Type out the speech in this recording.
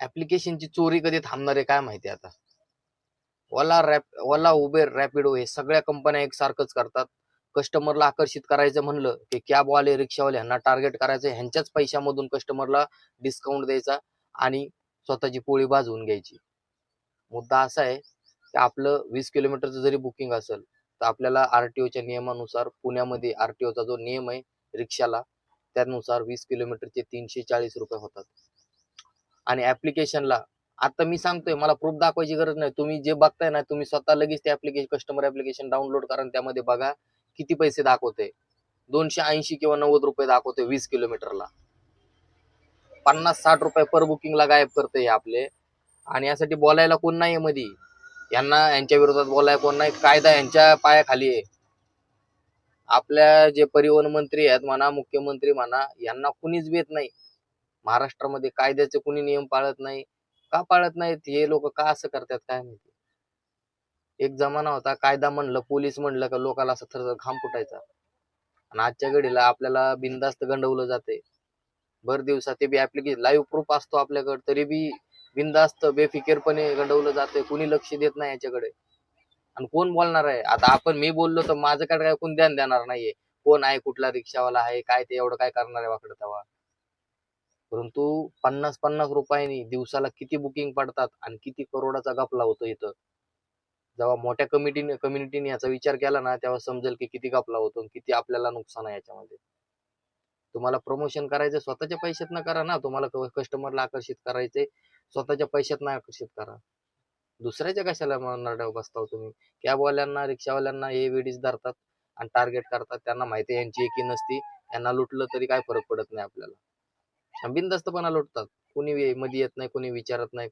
ऍप्लिकेशनची चोरी कधी थांबणार आहे काय माहिती आता. ओला, उबेर, रॅपिडो हे सगळ्या कंपन्या एकसारखंच करतात. कस्टमरला आकर्षित करायचं म्हणलं की कॅबवाले, रिक्षावाले ह्यांना टार्गेट करायचं, ह्यांच्याच पैशामधून कस्टमरला डिस्काउंट द्यायचा आणि स्वतःची पोळी भाजवून घ्यायची. मुद्दा असा आहे की आपलं 20 किलोमीटरचं जरी बुकिंग असेल तर आपल्याला आरटीओच्या नियमानुसार पुण्यामध्ये आरटीओचा जो नियम आहे रिक्षाला, त्यानुसार 20 किलोमीटरचे 340 रुपये होतात. आणि ऍप्लिकेशनला आता मी सांगतोय, मला प्रूफ दाखवायची गरज नाही. तुम्ही जे बघताय ना, तुम्ही स्वतः लगेच ते ऍप्लिकेशन, कस्टमर ऍप्लिकेशन डाउनलोड करा आणि त्यामध्ये बघा किती पैसे दाखवते. 280 किंवा 90 रुपये दाखवते 20 किलोमीटरला. 50-60 रुपये पर बुकिंगला गायब करते आपले. आणि यासाठी बोलायला कोण नाही मध्ये, यांच्या विरोधात बोलायला कोण नाही. कायदा यांच्या पायाखाली आहे. आपल्या जे परिवहन मंत्री आहेत म्हणा, मुख्यमंत्री म्हणा, यांना कुणीच भेट नाही. महाराष्ट्रामध्ये कायद्याचे कुणी नियम पाळत नाही. का पाळत नाहीत हे लोक, का असं करतात काय माहिती. एक जमाना होता, कायदा म्हणलं, पोलीस म्हणलं का लोकांना असं थर घाम फुटायचा. आणि आजच्या घडीला आपल्याला बिनधास्त गंडवलं जाते. भर दिवसात ते बी ऍप्लिकेशन लाईव्ह प्रूफ असतो आपल्याकडे, तरी बी बिनधास्त बेफिकीरपणे गंडवलं जाते. कुणी लक्ष देत नाही याच्याकडे. आणि कोण बोलणार आहे आता. मी बोललो तर माझ्याकडे काय कोण ध्यान देणार नाहीये. कोण आहे, कुठला रिक्षावाला आहे, काय ते एवढं काय करणार आहे वाकडं तवा. परंतु 50-50 रुपयांनी दिवसाला किती बुकिंग पडतात आणि किती करोडाचा घपला होतो इथं. जेव्हा मोठ्या कम्युनिटीने याचा विचार केला ना, तेव्हा समजेल की किती घपला होतो, किती आपल्याला नुकसान आहे याच्यामध्ये. तुम्हाला प्रमोशन करायचं स्वतःच्या पैशातनं करा ना. तुम्हाला कस्टमरला आकर्षित करायचे, स्वतःच्या पैशातनं आकर्षित करा. दुसऱ्याच्या कशाला नरड्यावर बसताव तुम्ही. कॅबवाल्यांना, रिक्षावाल्यांना हे वेडीच धरतात आणि टार्गेट करतात. त्यांना माहिती आहे यांची एकी नसती, यांना लुटलं तरी काय फरक पडत नाही आपल्याला. बिनधास्तपणा लुटतात. कोणी मध्ये येत नाही, कोणी विचारत नाही.